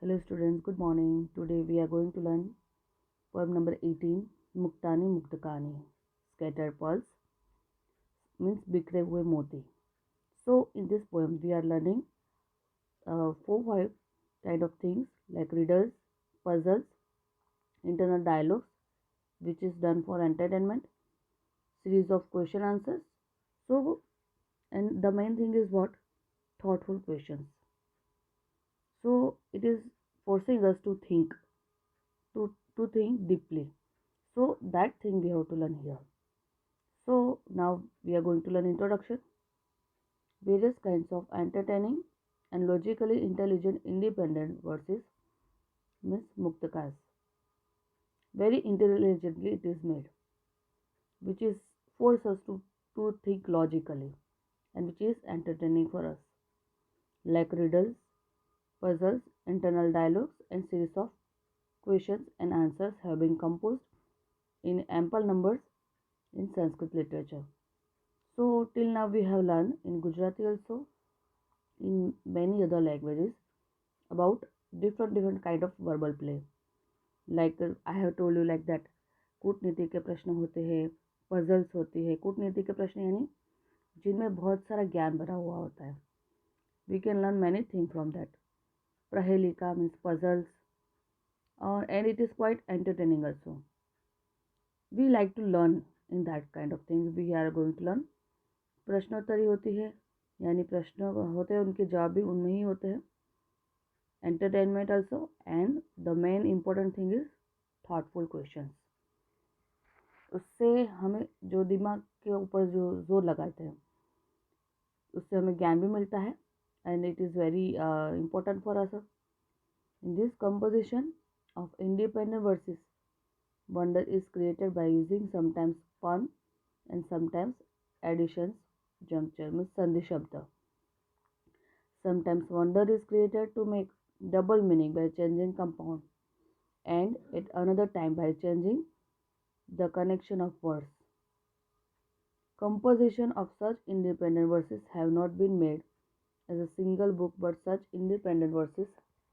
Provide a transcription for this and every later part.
Hello students, good morning. Today we are going to learn poem number 18, Muktani Muktakani. Scattered pearls means बिखरे हुए मोती. So in this poem we are learning 4-5 kind of things like riddles, puzzles, internal dialogues which is done for entertainment, series of question answers. So and the main thing is what? Thoughtful questions. So it is forcing us to think, to think deeply. So that thing we have to learn here. So now we are going to learn introduction, various kinds of entertaining and logically intelligent independent verses means muktakas. Very intelligently it is made, which is force us to think logically and which is entertaining for us. Like riddles, puzzles, internal dialogues and series of questions and answers have been composed in ample numbers in Sanskrit literature. So till now we have learned in Gujarati also, in many other languages about different kind of verbal play. Like I have told you like that कूटनीति के प्रश्न होते हैं, puzzles होती है. कूटनीति के प्रश्न यानी जिनमें बहुत सारा ज्ञान भरा हुआ होता है. We can learn many things from that. Prahelika means puzzles, and it is quite entertaining also. We like to learn in that kind of things. We are going to learn. प्रश्नोत्तरी होती है यानी प्रश्न होते हैं, उनके जवाब भी उनमें ही होते हैं. Entertainment also, and the main important thing is thoughtful questions. उससे हमें जो दिमाग के ऊपर जो जोर लगाते हैं उससे हमें ज्ञान भी मिलता है, and it is very important for us. In this composition of independent verses, wonder is created by using sometimes pun and sometimes additions, juncture means sandhi shabda. Sometimes wonder is created to make double meaning by changing compound, and at another time by changing the connection of words. Composition of such independent verses have not been made as a single book, but such independent verses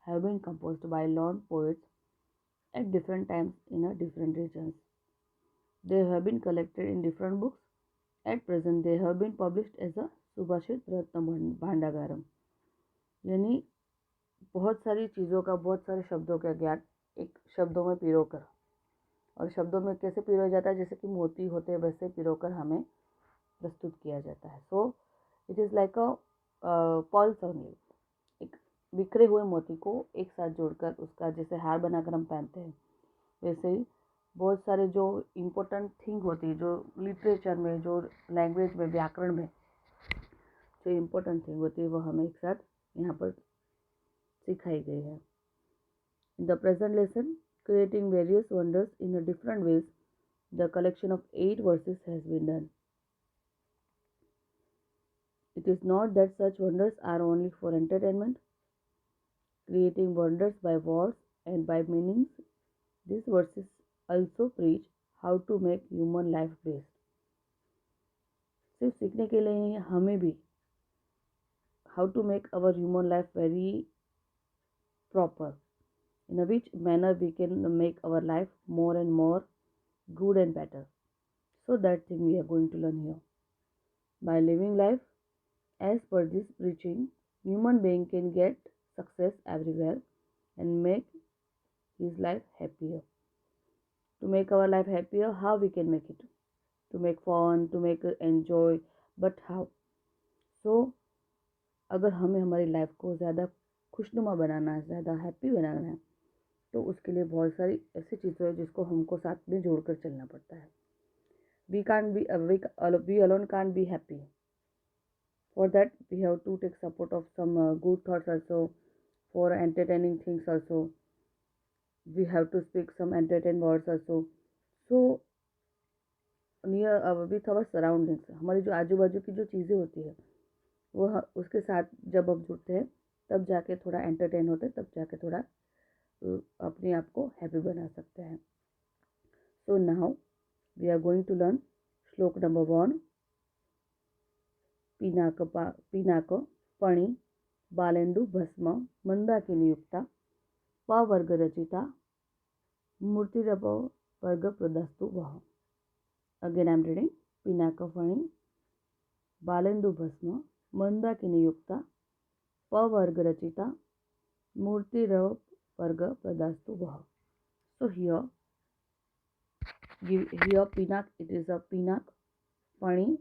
have been composed by learned poets at different times in a different regions. They have been collected in different books. At present, they have been published as a Subhashit Ratna Bhandagaram. यानी बहुत सारी चीज़ों का, बहुत सारे शब्दों का ज्ञान एक शब्दों में पिरोकर, और शब्दों में कैसे पिरोया जाता है, जैसे कि मोती होते हैं वैसे पिरोकर हमें प्रस्तुत किया जाता है. So it is like a pearls only. एक बिखरे हुए मोती को एक साथ जोड़कर उसका जैसे हार बनाकर हम पहनते हैं, वैसे ही बहुत सारे जो इम्पोर्टेंट थिंग होती है, जो लिटरेचर में, जो लैंग्वेज में, व्याकरण में जो इम्पोर्टेंट थिंग होती है वो हमें एक साथ यहाँ पर सिखाई गई है. In the present lesson, creating various wonders in a different ways, the collection of 8 verses has been done. It is not that such wonders are only for entertainment. Creating wonders by words and by meanings, these verses also preach how to make human life best. सिर्फ सीखने के लिए नहीं, हमें भी how to make our human life very proper, in a which manner we can make our life more and more good and better. So that thing we are going to learn here. By living life as per this preaching, human being can get success everywhere and make his life happier. To make our life happier, how we can make it? To make fun, to make enjoy, but how? So अगर हमें हमारी life को ज़्यादा खुशनुमा बनाना है, ज़्यादा happy बनाना है, तो उसके लिए बहुत सारी ऐसी चीज़ें हैं जिसको हमको साथ में जोड़कर चलना पड़ता है. We alone can't be happy. For that, we have to take support of some good thoughts also, for entertaining things also. We have to speak some entertaining words also. So, with our surroundings, हमारी जो आजू बाजू की जो चीज़ें होती है वो उसके साथ जब हम जुड़ते हैं तब जाके थोड़ा एंटरटेन होते हैं, तब जाके थोड़ा अपने आप को हैप्पी बना सकते हैं. So now we are going to learn shlok number 1. पिनाक पणि बालेंदु भस्म मंदाकिनी युक्ता पवर्ग रचिता मूर्तिरप वर्ग प्रदास्तु वह. Again I am reading. पिनाकफणी बालेन्दु भस्म मंदाकिनी युक्ता पवर्ग रचिता मूर्तिरप वर्ग प्रदास्तु वह. So here pinak, it is a pinak, pani,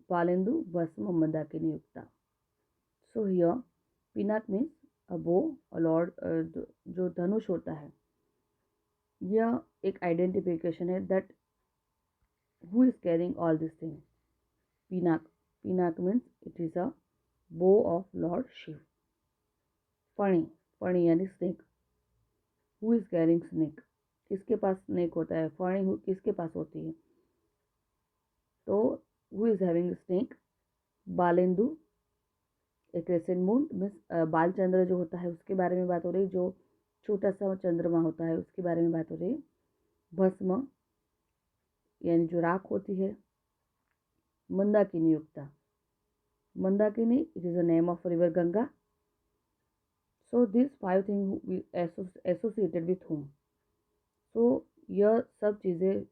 balendu, bhasma, mandakini yukta. So here pinak means a bow, a lord, जो धनुष होता है. यह एक आइडेंटिफिकेशन है that who is carrying all these things. Pinak means it is a bow of Lord Shiv. Pani यानी snake. Who is carrying snake? किसके पास snake होता है? फणी किसके पास होती है? तो who is having snake? Balendu, एक क्रेसेंट मून मीन्स बालचंद्र जो होता है उसके बारे में बात हो रही, जो छोटा सा चंद्रमा होता है उसके बारे में बात हो रही. भस्म यानी जो राख होती है. मंदाकिनी युक्ता, Mandakini it is a name of river Ganga. So this 5 thing associated with home. तो यह सब चीज़ें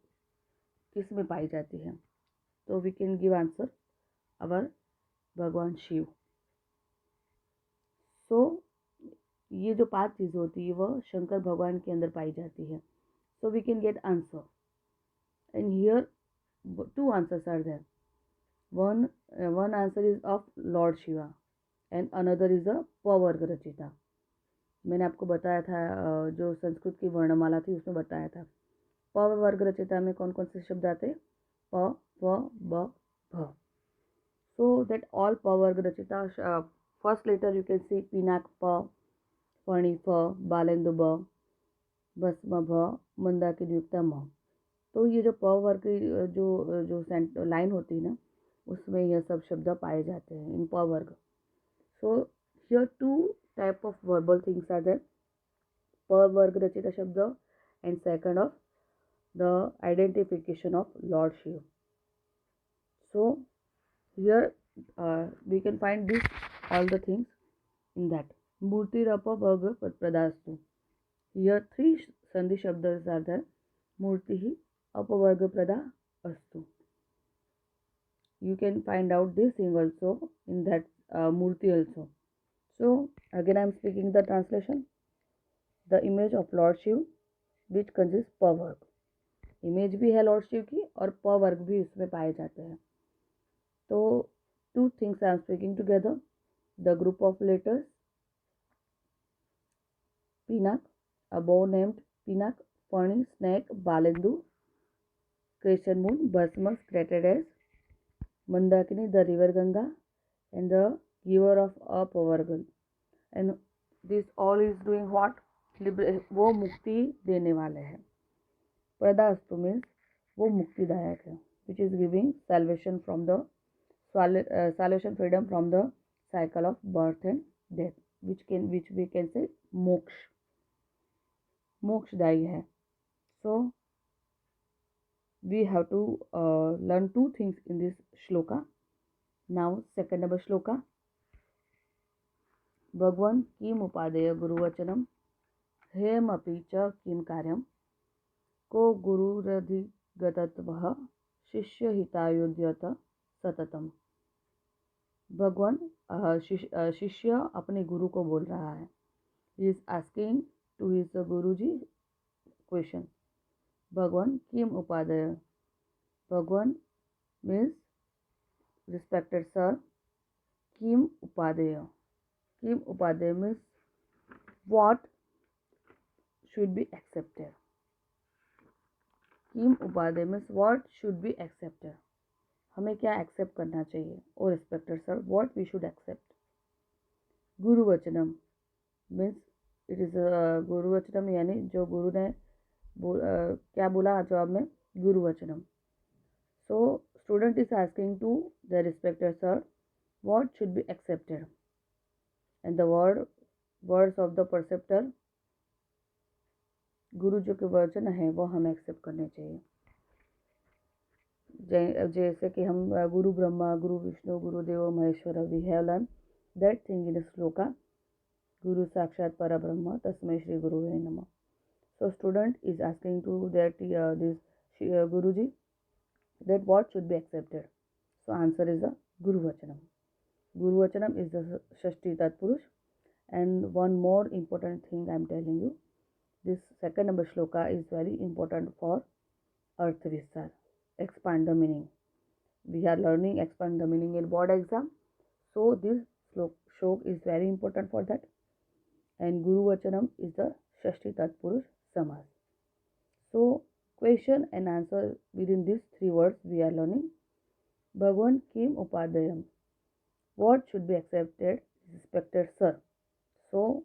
किस में पाई जाती हैं? तो वी कैन गिव आंसर अवर भगवान शिव. सो ये जो 5 चीज़ें होती है वह शंकर भगवान के अंदर पाई जाती है. So we can get answer and here 2 answers are there. one answer is of Lord Shiva and another is a पवर्ग रचिता. मैंने आपको बताया था जो संस्कृत की वर्णमाला थी उसमें बताया था पवर्ग रचिता में कौन कौन से शब्द आते? प, व, ब, भ. सो दैट ऑल पवर्ग रचिता, first letter you can see पिनाक प, फणी फ, बालेंदु ब, भस्म भ, मंदाकिनी युक्ता म. तो ये जो पवर्ग की जो लाइन होती है ना उसमें यह सब शब्द पाए जाते हैं इन पवर्ग. So here 2 type of verbal things are there. पवर्ग रचिता शब्द and second of the identification of Lord Shiva. So here we can find this all the things in that. मूर्तिरप वर्ग प्रदास्तु. Here 3 संधि शब्द are there. मूर्ति ही अपवर्ग प्रदा अस्तु. You can find out this thing also in that murti also. So again I am speaking the translation. The image of Lord Shiv which consists पवर्ग. Image भी है Lord Shiv की और पवर्ग भी उसमें पाए जाते हैं. तो 2 things I am speaking together. The group of letters Pinak, a bow named Pinak, Fani, snake, Balendu, crescent moon, Bhasma, scattered as, Mandakini, the river Ganga, and the giver of a pavargal. And this all is doing what? वो मुक्ति देने वाले हैं. प्रदास्तु means वो मुक्तिदायक है, which is giving salvation from the salvation freedom from the cycle of birth and death, which we can say मोक्षदायी है. So we have to learn 2 things in this shloka. Now second number shloka. भगवान किम उपादेय गुरुवचनम हेमपि च किम कार्यम को गुरुरधिगतत्वः शिष्यहितायुध्यत सततम. भगवान शिष्य अपने गुरु को बोल रहा है. He is asking to his guruji question. भगवान किम उपादेय. भगवान मीन्स रिस्पेक्टेड सर. किम उपादेय. किम उपादेय means what should be accepted. किम उपादेय means what should be accepted. हमें क्या एक्सेप्ट करना चाहिए. O respected sir, what we should accept. गुरुवचनम मीन्स इट इज गुरुवचनम यानी जो गुरु ने क्या बोला जवाब में? गुरुवचनम. So student is asking to the respected sir what should be accepted and the words of the preceptor. गुरु जो के वचन है वो हमें एक्सेप्ट करने चाहिए. जैसे कि हम गुरु Brahma guru Vishnu Gurudev Maheshwar we have learn that thing in shloka. Guru Sakshat Parabrahma Tasmai Shri Guruve Namah. So student is asking to that Guruji that what should be accepted. So answer is a Guru Vachanam. Guru Vachanam is the Shashti Tatpurush. And one more important thing I am telling you, this second number shloka is very important for Arth Vistar. Expand the meaning. We are learning expand the meaning in board exam. So this shloka is very important for that. And Guru Vachanam is the Shashti Tatpurush Samas. So question and answer within these three words we are learning. Bhagwan Kim Upadayam. What should be accepted? Respected sir. So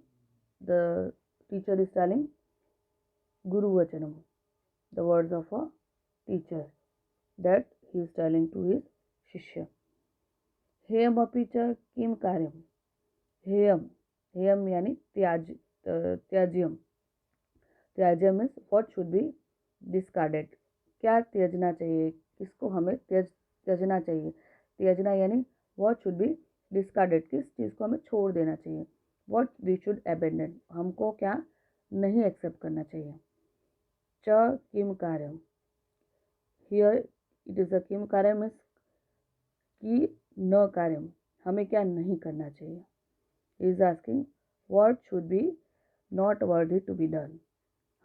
the teacher is telling Guru Vachanam, the words of a teacher that he is telling to his Shishya. Heyam apicha kim karyam. Heyam yani त्याज्यम. त्याज्यम means what should be discarded. क्या त्याजना चाहिए, किसको हमें त्याजना चाहिए. त्याजना यानी what should be discarded, किस चीज़ को हमें छोड़ देना चाहिए. What we should abandon, हमको क्या नहीं एक्सेप्ट करना चाहिए. च किम कार्यम. Here it is a किम कार्यम means कि न कार्यम, हमें क्या नहीं करना चाहिए. He is asking what should be not worthy to be done.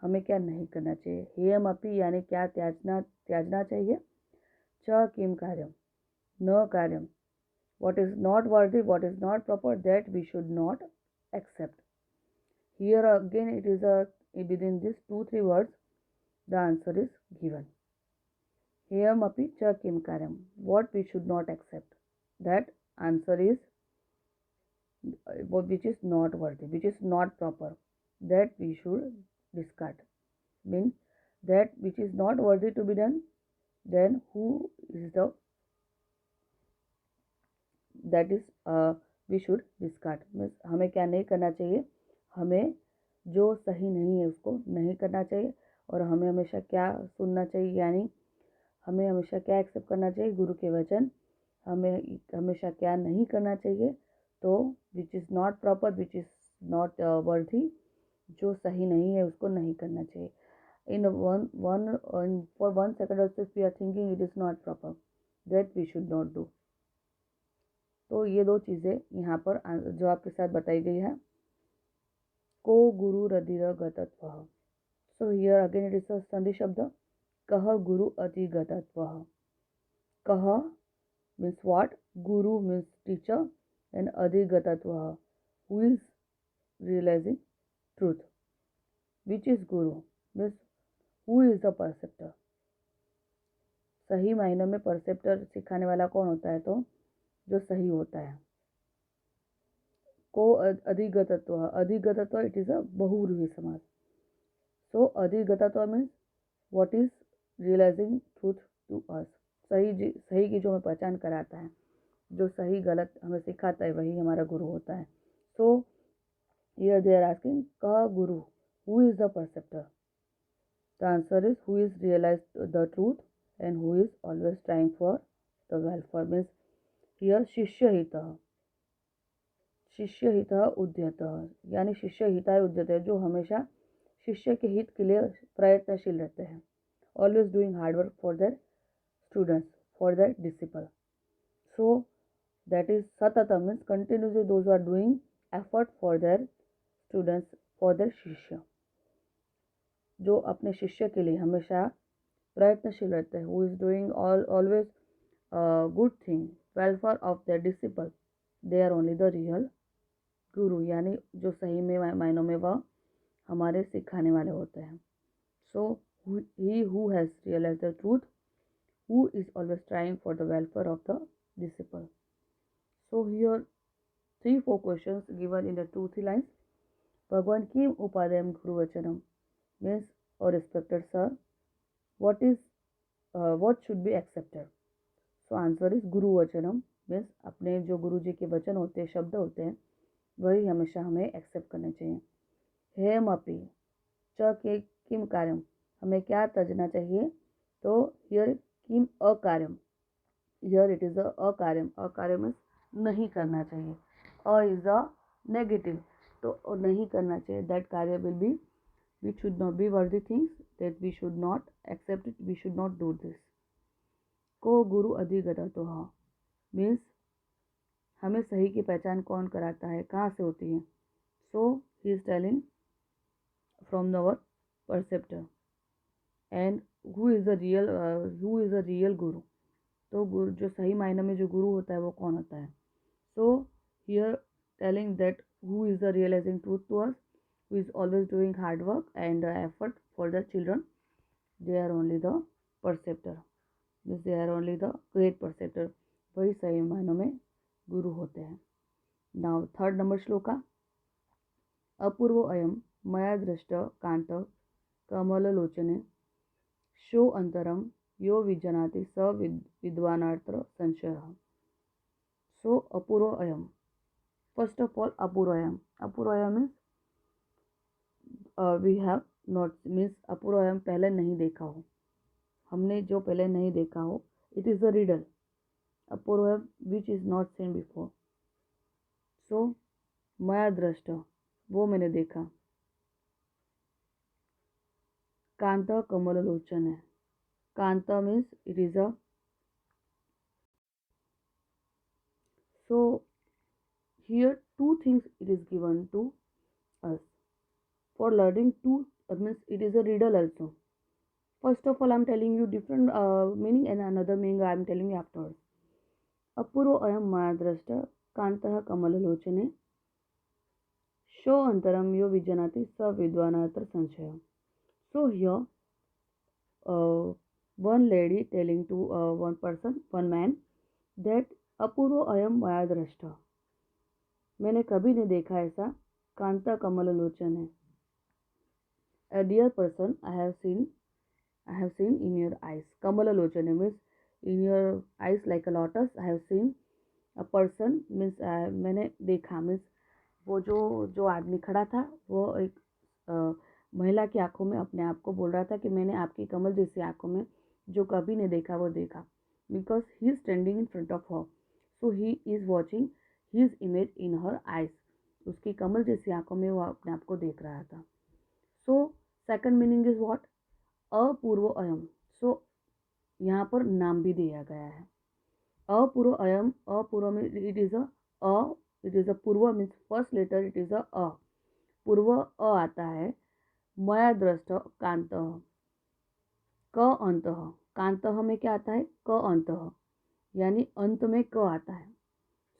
हमें क्या नहीं करना चाहिए. हेयम अपि यानी क्या त्याजना चाहिए. च किम कार्यम, न कार्यम, what is not worthy, what is not proper, that we should not accept. Here again it is within these 2-3 words the answer is given. Heyam api cha kim karyam, what we should not accept. That answer is which is not worthy, which is not proper, that we should discard. Means that which is not worthy to be done, then who is the that is we should discard. Means हमें क्या नहीं करना चाहिए, हमें जो सही नहीं है उसको नहीं करना चाहिए. और हमें हमेशा क्या सुनना चाहिए, यानी हमें हमेशा क्या एक्सेप्ट करना चाहिए, गुरु के वचन. हमें हमेशा क्या नहीं करना चाहिए, तो विच is not proper, which is not worthy, जो सही नहीं है उसको नहीं करना चाहिए. In for 1 second also if we are thinking it is not proper, that we should not do. तो ये 2 चीज़ें यहाँ पर जो आपके साथ बताई गई है. को गुरु रधिर गतत्व. So here again it is a sandhi शब्द. कह गुरु अधिगतत्व. कह means what, guru means teacher, and अधिगतत्व who is realizing truth. Which is guru means who is the perceptor. सही मायनों में परसेप्टर सिखाने वाला कौन होता है, तो जो सही होता है. को अधिगतत्व. अधिगतत्व it is a bahuvrihi samas. So अधिगतत्व means what is realising truth to us. सही की जो हमें पहचान कराता है, जो सही गलत हमें सिखाता है, वही हमारा गुरु होता है. So here they are asking क guru, who is the preceptor. The answer is who is realise the truth and who is always trying for the welfare. Means here शिष्य हित उद्यत, यानी शिष्य हिताय उद्यत है, जो हमेशा शिष्य के हित के लिए प्रयत्नशील रहते हैं. Always doing hard work for their students, for their disciple. So that is सततम means continuously those are doing effort for their students, for their शिष्य, जो अपने शिष्य के लिए हमेशा प्रयत्नशील रहते हैं. Who is doing always good thing, welfare of their disciple, they are only the real guru, यानी जो सही में मायनों में वह हमारे सिखाने वाले होते हैं. So he who has realise the truth, who is always trying for the welfare of the disciple. So here 3-4 questions given in the 2-3 lines. Bhagwan Kim Upadayam Guru Vachanam means or respected sir, what should be accepted. So answer is Guru Vachanam means अपने जो गुरु जी के वचन होते हैं, शब्द होते हैं, वही हमेशा हमें एक्सेप्ट करने चाहिए. हेम अपि च के किम कार्यम, हमें क्या तजना चाहिए, तो हियर किम अकार्यम. हियर इट इज अकार्यम. अकार्यम मीन्स नहीं करना चाहिए. अ इज अ नेगेटिव, तो नहीं करना चाहिए, दैट कार्य will be which should not be worthy things, that we should not accept it, we should not do this. को गुरु अधिगता तो हाँ मीन्स हमें सही की पहचान कौन कराता है, कहाँ से होती है। So he is telling from our preceptor and who is the real guru. तो गुरु जो सही मायने में जो गुरु होता है वो कौन होता है। So here telling that who is the realising truth to us, who is always doing hard work and effort for the children, they are only the perceptor, means they are only the great perceptor, वही सही मायनों में गुरु होते हैं। Now third number shloka, अपूर्व अयम मया दृष्ट कांत कमललोचने शो अंतरम यो विजनाति स विद्वानात्र संशय। सो अपूर्व अयम, फर्स्ट ऑफ ऑल अपूर्व अयम means we have not, means अपूर्व अयम पहले नहीं देखा हो, हमने जो पहले नहीं देखा हो, इट इज़ अ रिडल, अपूर्व अयम which is not seen before. So मया दृष्ट, वो मैंने देखा, कांत कमललोचन है, Kanta means it is a, so here two things it is given to us for learning two, means it is a riddle also. First of all I am telling you different meaning and another meaning I am telling you afterwards. अपूर्व अयम मायाद्रष्ट कांतः कमललोचने show अंतरम यो विजनाति स विद्वानात्र संशय। So here one lady telling to one person, one man, that अपूर्व अयम मायाद्रष्ट, मैंने कभी नहीं देखा ऐसा, कांता कमललोचन है। A dear person, I have seen in your eyes. Kamalalochana means in your eyes like a lotus. I have seen a person means मैंने देखा means वो जो आदमी खड़ा था वो एक महिला की आंखों में अपने आप को बोल रहा था कि मैंने आपकी कमल जैसी आंखों में जो कभी नहीं देखा वो देखा, because he is standing in front of her, so he is watching his image in her eyes. उसकी कमल जैसी आंखों में वो अपने आप को देख रहा था। So second meaning is what, अपूर्व अयम। सो यहाँ पर नाम भी दिया गया है, अपूर्व अयम, अपूर्व में इट इज अ पूर्व means first letter it is a, पूर्व अ आता है, मया दृष्ट कांत, क अंत, कांत में क्या आता है, क अंत, यानी अंत में क आता है।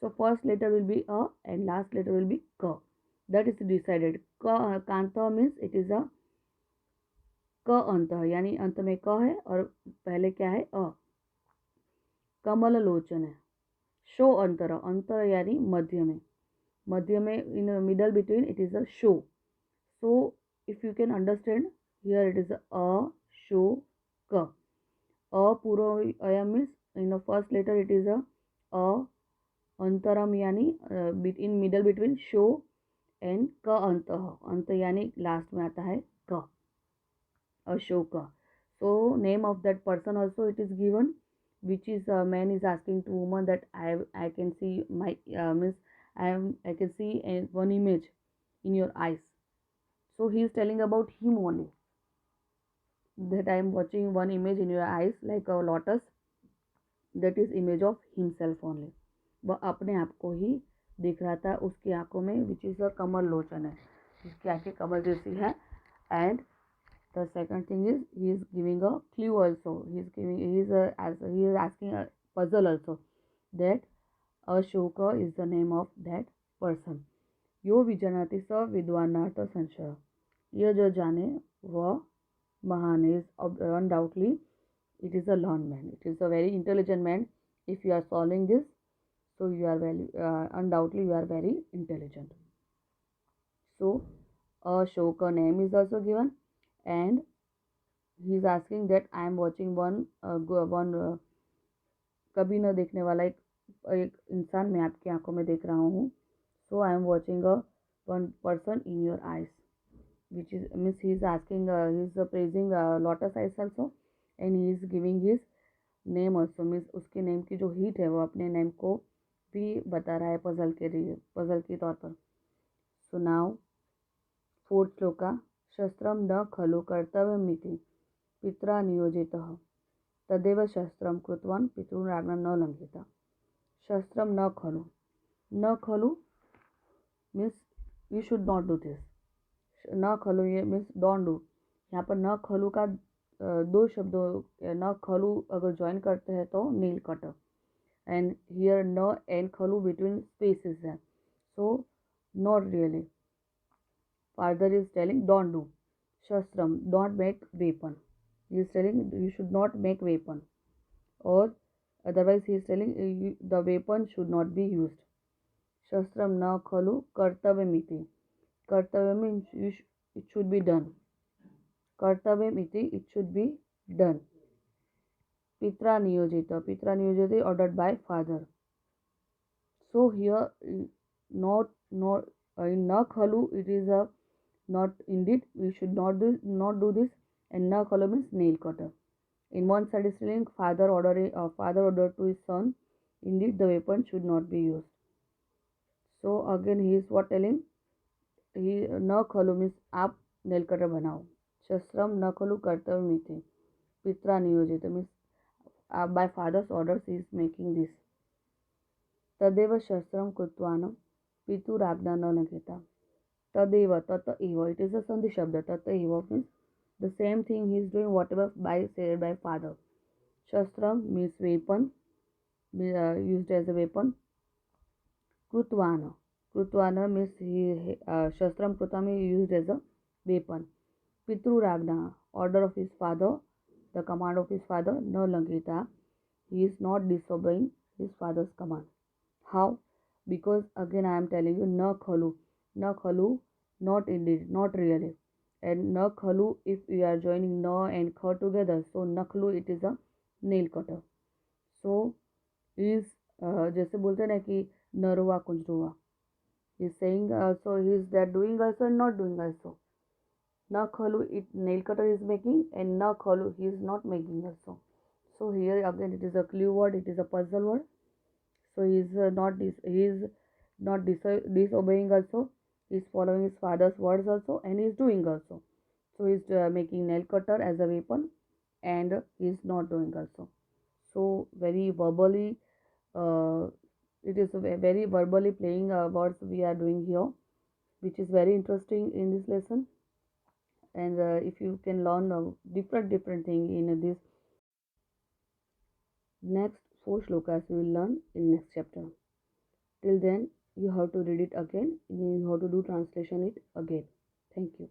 So first letter will be अ and last letter will be क, दैट इज डिसाइडेड। कांत मीन्स इट इज अ क अंत, यानी अंत में क है और पहले क्या है अ। कमल लोचन है, शो अंतर, अंतर यानी मध्य में in middle between it is a शो। So if you can understand here it is a शो क, अपूर्व अयम means in first letter it is अ, अंतरम यानी इन मिडल बिटवीन शो एंड क अंत, अंत यानी लास्ट में आता है क, Ashoka. So name of that person also it is given, which is man is asking to woman that I can see my means I can see one image in your eyes. So he is telling about him only, that I am watching one image in your eyes like a lotus, that is image of himself only. वह अपने आप को ही देख रहा था उसकी आंखों में, which is a कमल लोचन है, जिसकी आंखें कमल जैसी है। And the second thing is he is giving a clue also, he is asking a puzzle also, that Ashoka is the name of that person। यो विजनाति स विद्वानार्थ संशय, यह जो जाने वह महान is undoubtedly it is a learned man, it is a very intelligent man। if you are solving this, so you are very undoubtedly you are very intelligent। So Ashoka name is also given, and he is asking that I am watching one कभी न देखने वाला एक इंसान मैं आपकी आंखों में देख रहा हूँ। So I am watching a one person in your eyes, which is means he is asking he is praising lotus eyes also, and he is giving his name also, means उसके नेम की जो heat है वो अपने name को भी बता रहा है पजल के लिए, पजल के तौर पर। So now fourth shloka. Shastram na खलु कर्तव्यमिति पित्रा नियोजितः तदेव शस्त्रम कृतवान पितृराज्ञा न लंघिता. Shastram na खलु. Na खलु means you should not do this. न खलु ये मीन्स डोंट डू. यहाँ पर न खलु का दो शब्दों न खलु अगर ज्वाइन करते हैं तो नील कटर. एंड हियर न एंड खलु बिटवीन स्पेसेस है. So not really. Father is telling don't do. Shastram, don't make weapon. He is telling you should not make weapon. Or otherwise he is telling the weapon should not be used. Shastram na khalu kartavyamiti. Kartavya means it should be done. Kartavyamiti, it should be done. Pitra niyojita. Pitra niyojita ordered by father. So here not in na khalu it is a not indeed we should not do this, and na khalu means nail cutter. In one side is telling father order to his son, indeed the weapon should not be used. So again he is what telling, he na khalu means आप nail cutter बनाओ. शस्त्रम न खलु कर्तव्यमिति पित्रा नियोजित means by father's orders he is making this. तदेव शस्त्रम कृत्वान पितुराज्ञा न लंघिता. Tadeva, tata eva. It is a sandhi shabda. Tata eva means the same thing he is doing whatever said by father. Shastram means weapon, used as a weapon. Krutvana. Krutvana means Shastram Krutami used as a weapon. Pitru Ragna, order of his father, the command of his father, no Lankita. He is not disobeying his father's command. How? Because again I am telling you, na khalu. Na khalu, not indeed, not really. And na khalu, if we are joining na and kha together, so naklu it is a nail cutter. So is जैसे बोलते हैं ना कि नरवा कुंजरुआ. He is saying also he is that doing also and not doing also. Na khalu it nail cutter is making, and na khalu he is not making also. So here again it is a clue word, it is a puzzle word. So he is not disobeying also. He is following his father's words also, and he is doing also. So he is making nail cutter as a weapon, and he is not doing also. So very verbally, it is very verbally playing words we are doing here, which is very interesting in this lesson. And if you can learn different thing in this next 4 shlokas, we will learn in next chapter. Till then, you have to read it again. You have to do translation it again. Thank you.